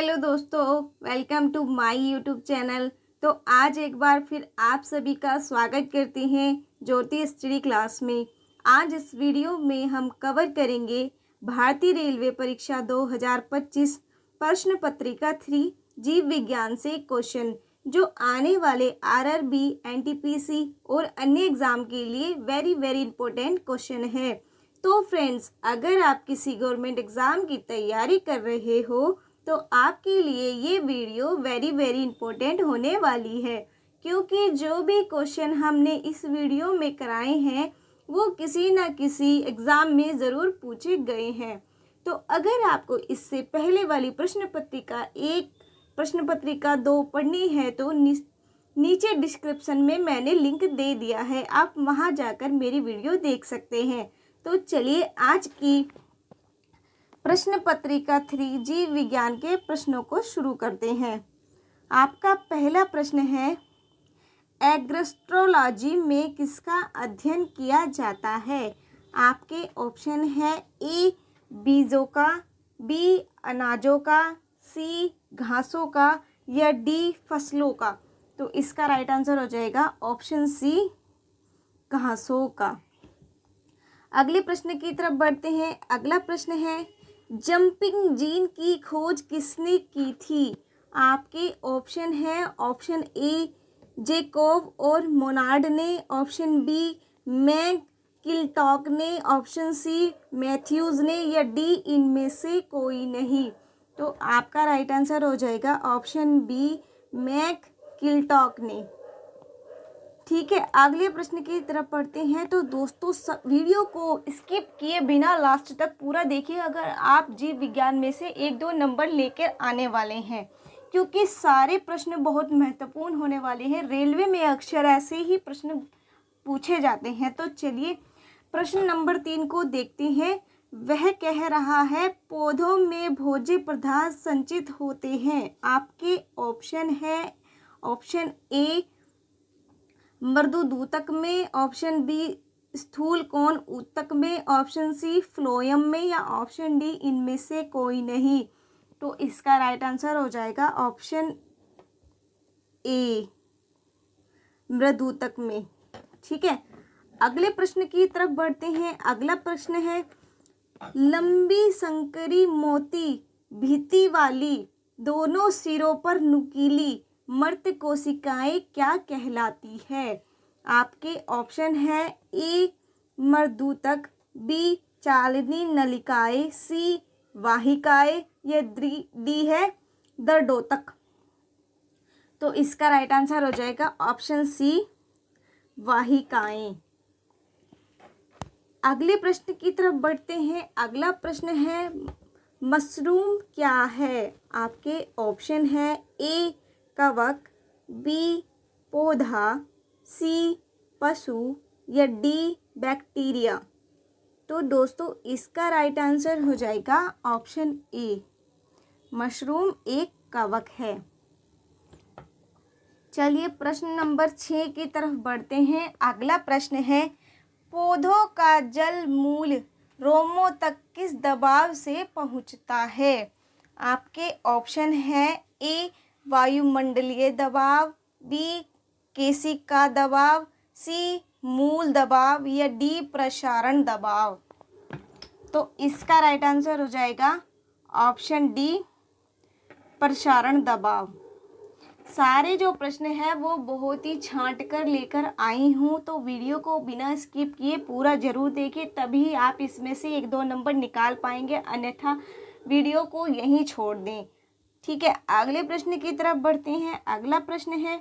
Hello दोस्तों, welcome to my YouTube channel. तो आज एक बार फिर आप सभी का स्वागत करते हैं ज्योति स्टडी क्लास में। आज इस वीडियो में हम कवर करेंगे भारतीय रेलवे परीक्षा 2025 प्रश्न पत्रिका 3 जीव विज्ञान से क्वेश्चन, जो आने वाले आरआरबी, एनटीपीसी और अन्य एग्ज़ाम के लिए वेरी इंपॉर्टेंट क्वेश्चन है। तो फ्रेंड्स, अगर आप किसी गवर्नमेंट एग्ज़ाम की तैयारी कर रहे हो तो आपके लिए ये वीडियो वेरी इंपॉर्टेंट होने वाली है, क्योंकि जो भी क्वेश्चन हमने इस वीडियो में कराए हैं वो किसी न किसी एग्ज़ाम में ज़रूर पूछे गए हैं। तो अगर आपको इससे पहले वाली प्रश्न पत्रिका 1, प्रश्न पत्रिका 2 पढ़नी है तो नीचे डिस्क्रिप्शन में मैंने लिंक दे दिया है, आप वहाँ जाकर मेरी वीडियो देख सकते हैं। तो चलिए आज की प्रश्न पत्रिका 3 जीव विज्ञान के प्रश्नों को शुरू करते हैं। आपका पहला प्रश्न है, एग्रोस्ट्रोलॉजी में किसका अध्ययन किया जाता है? आपके ऑप्शन है ए बीजों का, बी अनाजों का, सी घासों का या डी फसलों का। तो इसका राइट आंसर हो जाएगा ऑप्शन सी घासों का। अगले प्रश्न की तरफ बढ़ते हैं। अगला प्रश्न है, जंपिंग जीन की खोज किसने की थी? आपके ऑप्शन है ऑप्शन ए जेकोब और मोनार्ड ने, ऑप्शन बी मैक किलटॉक ने, ऑप्शन सी मैथ्यूज ने या डी इनमें से कोई नहीं। तो आपका राइट आंसर हो जाएगा ऑप्शन बी मैक किलटॉक ने। ठीक है, अगले प्रश्न की तरफ पढ़ते हैं। तो दोस्तों वीडियो को स्किप किए बिना लास्ट तक पूरा देखिए, अगर आप जीव विज्ञान में से 1-2 नंबर लेकर आने वाले हैं, क्योंकि सारे प्रश्न बहुत महत्वपूर्ण होने वाले हैं। रेलवे में अक्सर ऐसे ही प्रश्न पूछे जाते हैं। तो चलिए प्रश्न नंबर 3 को देखते हैं। वह कह रहा है, पौधों में भोज्य पदार्थ संचित होते हैं। आपके ऑप्शन है ऑप्शन ए मृदुदूतक में, ऑप्शन बी स्थूल कौन ऊतक में, ऑप्शन सी फ्लोएम में या ऑप्शन डी इनमें से कोई नहीं। तो इसका राइट आंसर हो जाएगा ऑप्शन ए मृदुतक में। ठीक है, अगले प्रश्न की तरफ बढ़ते हैं। अगला प्रश्न है, लंबी संकरी मोती भित्ति वाली दोनों सिरों पर नुकीली मर्त कोशिकाएं क्या कहलाती है? आपके ऑप्शन है ए मर्दूतक, बी चालनी नलिकाएं, सी वाहिकाएं या डी है दर्दोतक। तो इसका राइट आंसर हो जाएगा ऑप्शन सी वाहिकाएं। अगले प्रश्न की तरफ बढ़ते हैं। अगला प्रश्न है, मशरूम क्या है? आपके ऑप्शन है ए कवक, बी पौधा, सी पशु या डी बैक्टीरिया। तो दोस्तों इसका राइट आंसर हो जाएगा ऑप्शन ए, मशरूम एक कवक है। चलिए प्रश्न नंबर 6 की तरफ बढ़ते हैं। अगला प्रश्न है, पौधों का जल मूल रोमों तक किस दबाव से पहुंचता है? आपके ऑप्शन है ए वायुमंडलीय दबाव, बी केशिका दबाव, सी मूल दबाव या डी प्रसारण दबाव। तो इसका राइट आंसर हो जाएगा ऑप्शन डी प्रसारण दबाव। सारे जो प्रश्न हैं वो बहुत ही छांट कर लेकर आई हूँ, तो वीडियो को बिना स्किप किए पूरा ज़रूर देखिए, तभी आप इसमें से 1-2 नंबर निकाल पाएंगे, अन्यथा वीडियो को यहीं छोड़ दें। ठीक है, अगले प्रश्न की तरफ बढ़ते हैं। अगला प्रश्न है,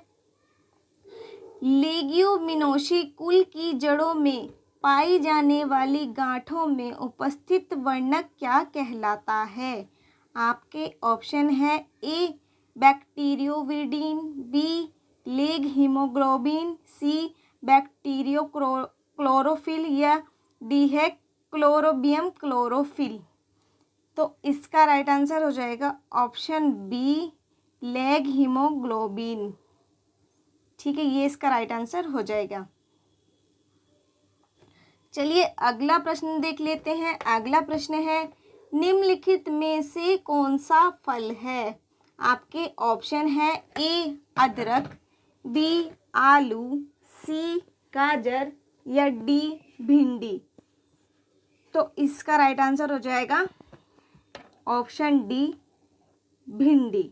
लेग्यूमिनोसी कुल की जड़ों में पाई जाने वाली गांठों में उपस्थित वर्णक क्या कहलाता है? आपके ऑप्शन है ए बैक्टीरियोविडिन, बी लेग हीमोग्लोबिन, सी बैक्टीरियो क्लोरोफिल या डी है क्लोरोबियम क्लोरोफिल। तो इसका राइट आंसर हो जाएगा ऑप्शन बी लेग हीमोग्लोबिन। ठीक है, ये इसका राइट आंसर हो जाएगा। चलिए अगला प्रश्न देख लेते हैं। अगला प्रश्न है, निम्नलिखित में से कौन सा फल है? आपके ऑप्शन है ए अदरक, बी आलू, सी गाजर या डी भिंडी। तो इसका राइट आंसर हो जाएगा ऑप्शन डी भिंडी,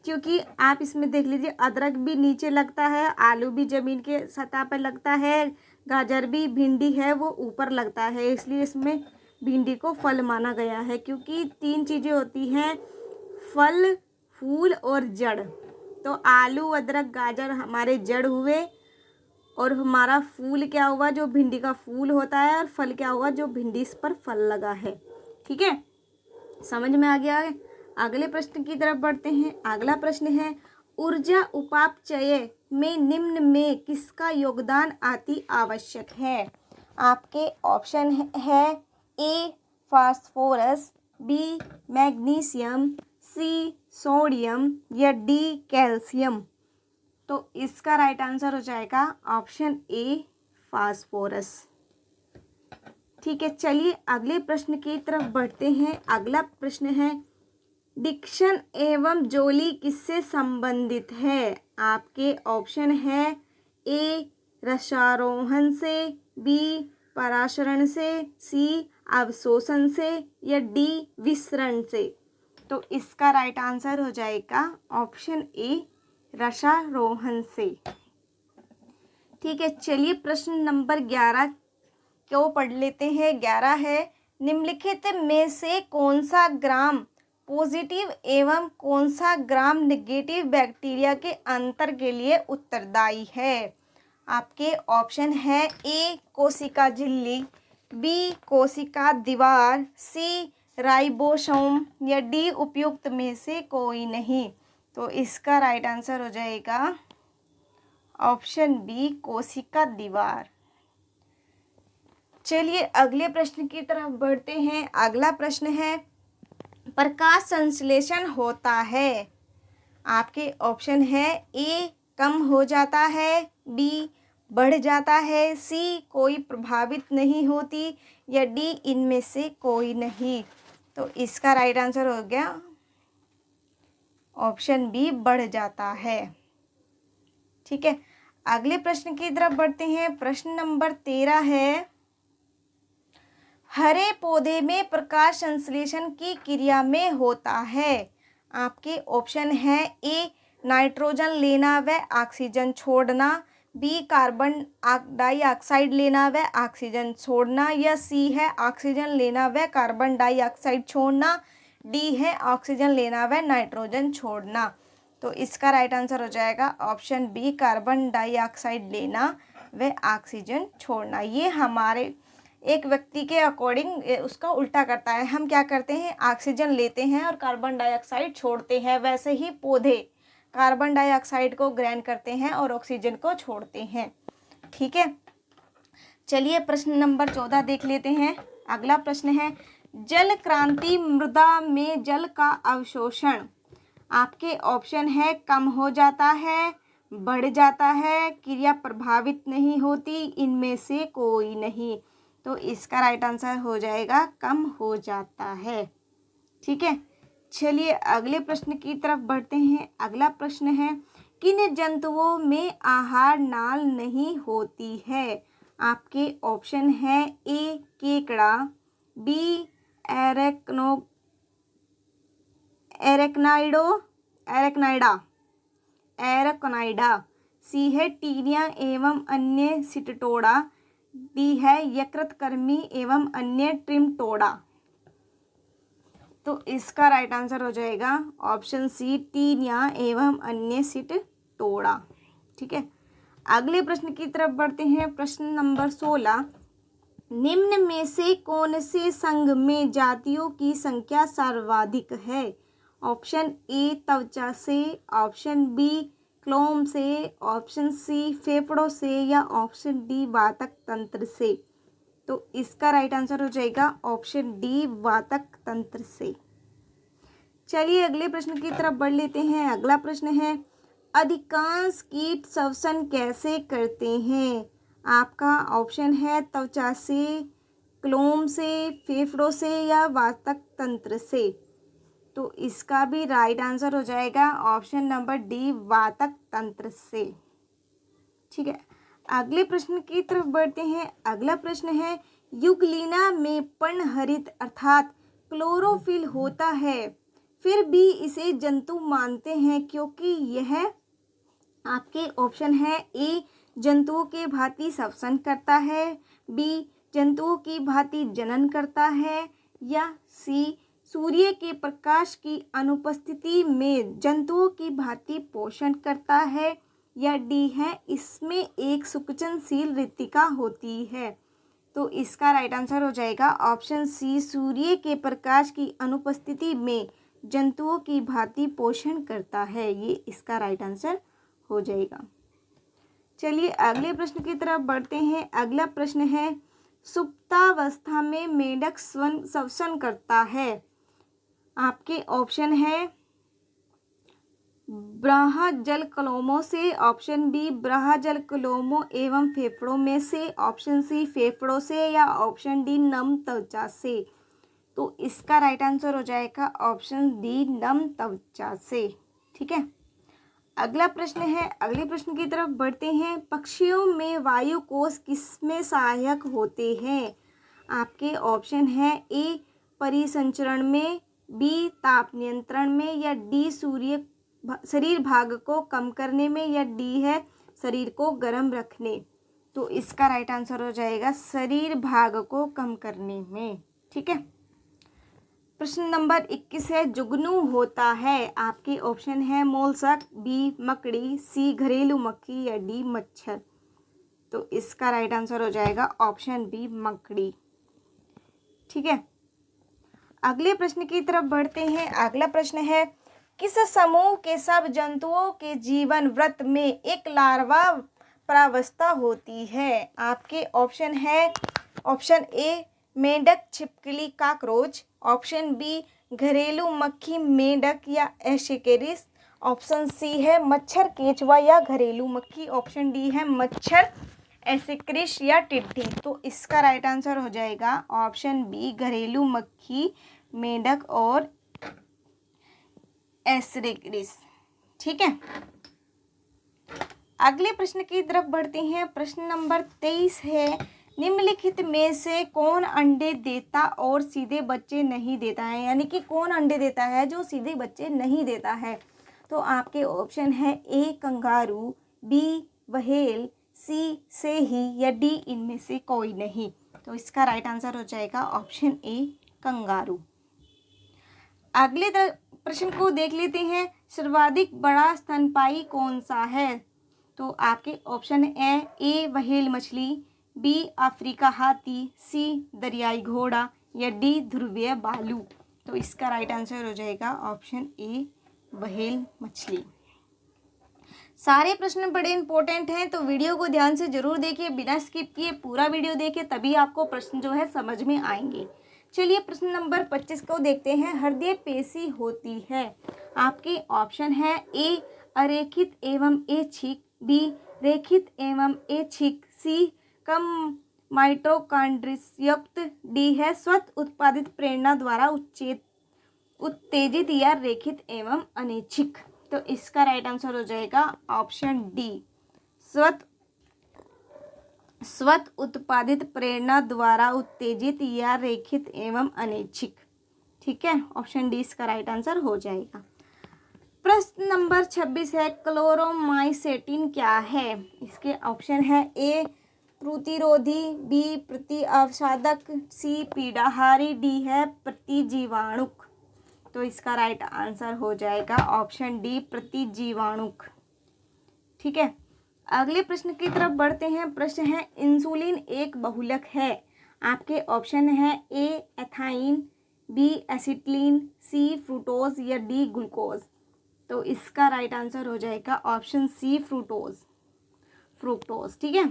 क्योंकि आप इसमें देख लीजिए अदरक भी नीचे लगता है, आलू भी ज़मीन के सतह पर लगता है, गाजर भी, भिंडी है वो ऊपर लगता है, इसलिए इसमें भिंडी को फल माना गया है। क्योंकि तीन चीज़ें होती हैं, फल, फूल और जड़। तो आलू, अदरक, गाजर हमारे जड़ हुए और हमारा फूल क्या हुआ, जो भिंडी का फूल होता है, और फल क्या हुआ, जो भिंडी इस पर फल लगा है। ठीक है, समझ में आ गया है। अगले प्रश्न की तरफ बढ़ते हैं। अगला प्रश्न है ऊर्जा उपापचय में निम्न में किसका योगदान अति आवश्यक है। आपके ऑप्शन है A phosphorus, B magnesium, C sodium या डी कैल्शियम। तो इसका राइट आंसर हो जाएगा ऑप्शन ए फास्फोरस। ठीक है, चलिए अगले प्रश्न की तरफ बढ़ते हैं। अगला प्रश्न है डिक्शन एवं जोली किससे संबंधित है। आपके ऑप्शन है ए रसारोहण से, बी पराशरण से, सी अवशोषण से या डी विसरण से। तो इसका राइट आंसर हो जाएगा ऑप्शन ए रसारोहण से। ठीक है, चलिए प्रश्न नंबर 11 को पढ़ लेते हैं। 11 है निम्नलिखित में से कौन सा ग्राम पॉजिटिव एवं कौन सा ग्राम नेगेटिव बैक्टीरिया के अंतर के लिए उत्तरदायी है। आपके ऑप्शन है ए कोशिका झिल्ली, बी कोशिका दीवार, सी राइबोसोम या डी उपयुक्त में से कोई नहीं। तो इसका राइट आंसर हो जाएगा ऑप्शन बी कोशिका दीवार। चलिए अगले प्रश्न की तरफ बढ़ते हैं। अगला प्रश्न है प्रकाश संश्लेषण होता है। आपके ऑप्शन है ए कम हो जाता है, बी बढ़ जाता है, सी कोई प्रभावित नहीं होती या डी इनमें से कोई नहीं। तो इसका राइट आंसर हो गया ऑप्शन बी बढ़ जाता है। ठीक है, अगले प्रश्न की तरफ बढ़ते हैं। प्रश्न नंबर 13 है हरे पौधे में प्रकाश संश्लेषण की क्रिया में होता है। आपके ऑप्शन है ए नाइट्रोजन लेना व ऑक्सीजन छोड़ना, बी कार्बन डाइऑक्साइड लेना व ऑक्सीजन छोड़ना या सी है ऑक्सीजन लेना व कार्बन डाइऑक्साइड छोड़ना, डी है ऑक्सीजन लेना व नाइट्रोजन छोड़ना। तो इसका राइट आंसर हो जाएगा ऑप्शन बी कार्बन डाइऑक्साइड लेना व ऑक्सीजन छोड़ना। ये हमारे एक व्यक्ति के अकॉर्डिंग उसका उल्टा करता है। हम क्या करते हैं, ऑक्सीजन लेते हैं और कार्बन डाइऑक्साइड छोड़ते हैं, वैसे ही पौधे कार्बन डाइऑक्साइड को ग्रहण करते हैं और ऑक्सीजन को छोड़ते हैं। ठीक है, चलिए प्रश्न नंबर 14 देख लेते हैं। अगला प्रश्न है जल क्रांति मृदा में जल का अवशोषण। आपके ऑप्शन है कम हो जाता है, बढ़ जाता है, क्रिया प्रभावित नहीं होती, इनमें से कोई नहीं। तो इसका राइट आंसर हो जाएगा कम हो जाता है। ठीक है, चलिए अगले प्रश्न की तरफ बढ़ते हैं। अगला प्रश्न है किन जंतुओं में आहार नाल नहीं होती है। आपके ऑप्शन है ए केकड़ा, बी एरेक्नाइडा, सी है टीनिया एवं अन्य सिटटोड़ा, डी है यकृतकृमि एवं अन्य ट्रिमटोडा। तो इसका राइट आंसर हो जाएगा ऑप्शन सी टीनिया एवं अन्य सिटटोड़ा। ठीक है, अगले प्रश्न की तरफ बढ़ते हैं। प्रश्न नंबर 16 निम्न में से कौन से संघ में जातियों की संख्या सर्वाधिक है। ऑप्शन ए त्वचा से, ऑप्शन बी क्लोम से, ऑप्शन सी फेफड़ों से या ऑप्शन डी वातक तंत्र से। तो इसका राइट आंसर हो जाएगा ऑप्शन डी वातक तंत्र से। चलिए अगले प्रश्न की तरफ बढ़ लेते हैं। अगला प्रश्न है अधिकांश कीट श्वसन कैसे करते हैं। आपका ऑप्शन है त्वचा से, क्लोम से, फेफड़ों से या वातक तंत्र से। तो इसका भी राइट आंसर हो जाएगा ऑप्शन नंबर डी, वातक तंत्र से। ठीक है, अगले प्रश्न की तरफ बढ़ते हैं। अगला प्रश्न है, युगलिना में पर्णहरित अर्थात क्लोरोफिल होता है, फिर भी इसे जंतु मानते हैं क्योंकि यह आपके ऑप्शन है ए जंतुओं के भांति श्वसन करता है, बी जंतुओं की भांति जनन करता है, या सी सूर्य के प्रकाश की अनुपस्थिति में जंतुओं की भांति पोषण करता है, या डी है इसमें एक सुकुचनशील ऋतिका होती है। तो इसका राइट आंसर हो जाएगा ऑप्शन सी, सूर्य के प्रकाश की अनुपस्थिति में जंतुओं की भांति पोषण करता है। ये इसका राइट आंसर हो जाएगा। चलिए अगले प्रश्न की तरफ बढ़ते हैं। अगला प्रश्न है, सुप्तावस्था में मेंढक श्वसन करता है। आपके ऑप्शन है ब्राह जल कलोमों से, ऑप्शन बी ब्राह जल कलोमों एवं फेफड़ों में से, ऑप्शन सी फेफड़ों से, या ऑप्शन डी नम त्वचा से। तो इसका राइट आंसर हो जाएगा ऑप्शन डी, नम त्वचा से। ठीक है, अगला प्रश्न है। अगले प्रश्न की तरफ बढ़ते हैं। पक्षियों में वायु कोश किसमें सहायक होते हैं? आपके ऑप्शन है ए परिसंचरण में, बी ताप नियंत्रण में, या डी शरीर भाग को कम करने में, या डी है शरीर को गर्म रखने। तो इसका राइट आंसर हो जाएगा शरीर भाग को कम करने में। ठीक है, प्रश्न नंबर 21 है, जुगनू होता है। आपके ऑप्शन है मोलस्क, बी मकड़ी, सी घरेलू मक्खी, या डी मच्छर। तो इसका राइट आंसर हो जाएगा ऑप्शन बी, मकड़ी। ठीक है, अगले प्रश्न की तरफ बढ़ते हैं। अगला प्रश्न है, किस समूह के सब जंतुओं के जीवन वृत्त में एक लार्वा प्रावस्था होती है? आपके ऑप्शन है ऑप्शन ए मेंढक, छिपकली, काकरोच, ऑप्शन बी घरेलू मक्खी, मेंढक या एस्केरिस, ऑप्शन सी है मच्छर, केंचुआ या घरेलू मक्खी, ऑप्शन डी है मच्छर, एस्केरिस या टिड्डी। तो इसका राइट आंसर हो जाएगा ऑप्शन बी, घरेलू मक्खी, मेंढक और एस्केरिस। ठीक है, अगले प्रश्न की तरफ बढ़ते हैं। प्रश्न नंबर 23 है, निम्नलिखित में से कौन अंडे देता और सीधे बच्चे नहीं देता है? यानी कि कौन अंडे देता है जो सीधे बच्चे नहीं देता है? तो आपके ऑप्शन है ए कंगारू, बी व्हेल, सी सेही, या डी इनमें से कोई नहीं। तो इसका राइट आंसर हो जाएगा ऑप्शन ए कंगारू। अगले प्रश्न को देख लेते हैं। सर्वाधिक बड़ा स्तनपायी कौन सा है? तो आपके ऑप्शन है ए व्हेल मछली, बी अफ्रीका हाथी, सी दरियाई घोड़ा, या डी ध्रुवीय भालू। तो इसका राइट आंसर हो जाएगा ऑप्शन ए व्हेल मछली। सारे प्रश्न बड़े इंपॉर्टेंट हैं, तो वीडियो को ध्यान से जरूर देखिए, बिना स्किप किए पूरा वीडियो देखिए, तभी आपको प्रश्न जो है समझ में आएंगे। चलिए प्रश्न नंबर 25 को देखते हैं। हृदय पेशी होती है। आपके ऑप्शन है ए अरेखित एवं ऐच्छिक, बी रेखित एवं ऐच्छिक, सी कम माइटोकॉन्ड्रियस युक्त, डी है स्वतः उत्पादित प्रेरणा द्वारा उत्तेजित या रेखित एवं अनैच्छिक। तो इसका राइट आंसर हो जाएगा ऑप्शन डी, स्वतः उत्पादित प्रेरणा द्वारा उत्तेजित या रेखित एवं अनैच्छिक। ठीक है, ऑप्शन डी इसका राइट आंसर हो जाएगा। प्रश्न नंबर 26 है, क्लोरोमाइसेटिन क्या है? इसके ऑप्शन है ए प्रतिरोधी, बी प्रति अवसादक, सी पीड़ाहारी, डी है प्रतिजीवाणुक। तो इसका राइट आंसर हो जाएगा ऑप्शन डी, प्रतिजीवाणुक। ठीक है, अगले प्रश्न की तरफ बढ़ते हैं। प्रश्न है, इंसुलिन एक बहुलक है। आपके ऑप्शन है ए एथाइन, बी एसिटिलीन, सी फ्रुक्टोज, या डी ग्लूकोज। तो इसका राइट आंसर हो जाएगा ऑप्शन सी फ्रुक्टोज। ठीक है,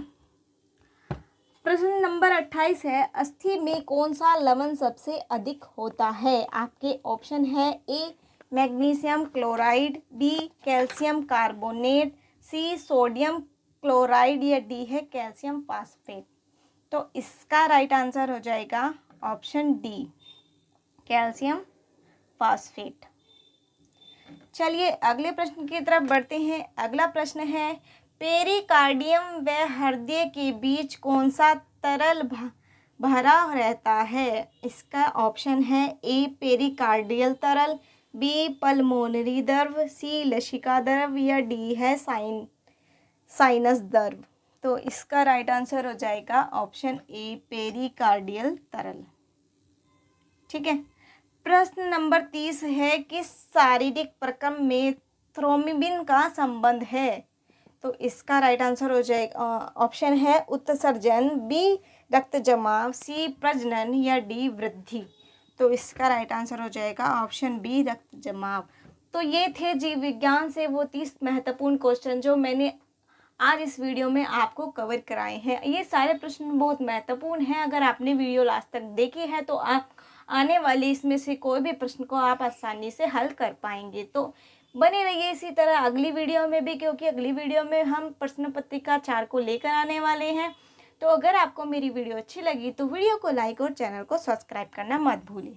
प्रश्न नंबर 28 है, अस्थि में कौन सा लवण सबसे अधिक होता है? आपके ऑप्शन है A magnesium chloride, B calcium carbonate, C sodium chloride, या डी है कैल्शियम फास्फेट। तो इसका राइट आंसर हो जाएगा ऑप्शन डी, कैल्शियम फास्फेट। चलिए अगले प्रश्न की तरफ बढ़ते हैं। अगला प्रश्न है, पेरिकार्डियम व हृदय के बीच कौन सा तरल भरा रहता है? इसका ऑप्शन है ए पेरिकार्डियल तरल, बी पल्मोनरी द्रव, सी लसिका द्रव या डी है साइनस द्रव। तो इसका राइट आंसर हो जाएगा ऑप्शन ए पेरिकार्डियल तरल। ठीक है। प्रश्न नंबर 30 है, किस शारीरिक प्रक्रम में थ्रोम्बिन का संबंध है? तो इसका राइट आंसर हो जाएगा ऑप्शन है उत्सर्जन, बी रक्त जमाव, सी प्रजनन या डी वृद्धि। तो इसका राइट आंसर हो जाएगा ऑप्शन बी रक्त जमाव। तो ये थे जीव विज्ञान से वो 30 महत्वपूर्ण क्वेश्चन जो मैंने आज इस वीडियो में आपको कवर कराए हैं। ये सारे प्रश्न बहुत महत्वपूर्ण हैं। अगर आपने वीडियो लास्ट तक देखी है तो आप आने वाले इसमें से कोई भी प्रश्न को आप आसानी से हल कर पाएंगे। तो बने रहिए इसी तरह अगली वीडियो में भी, क्योंकि अगली वीडियो में हम प्रश्न पत्रिका 4 को लेकर आने वाले हैं। तो अगर आपको मेरी वीडियो अच्छी लगी तो वीडियो को लाइक और चैनल को सब्सक्राइब करना मत भूलिए।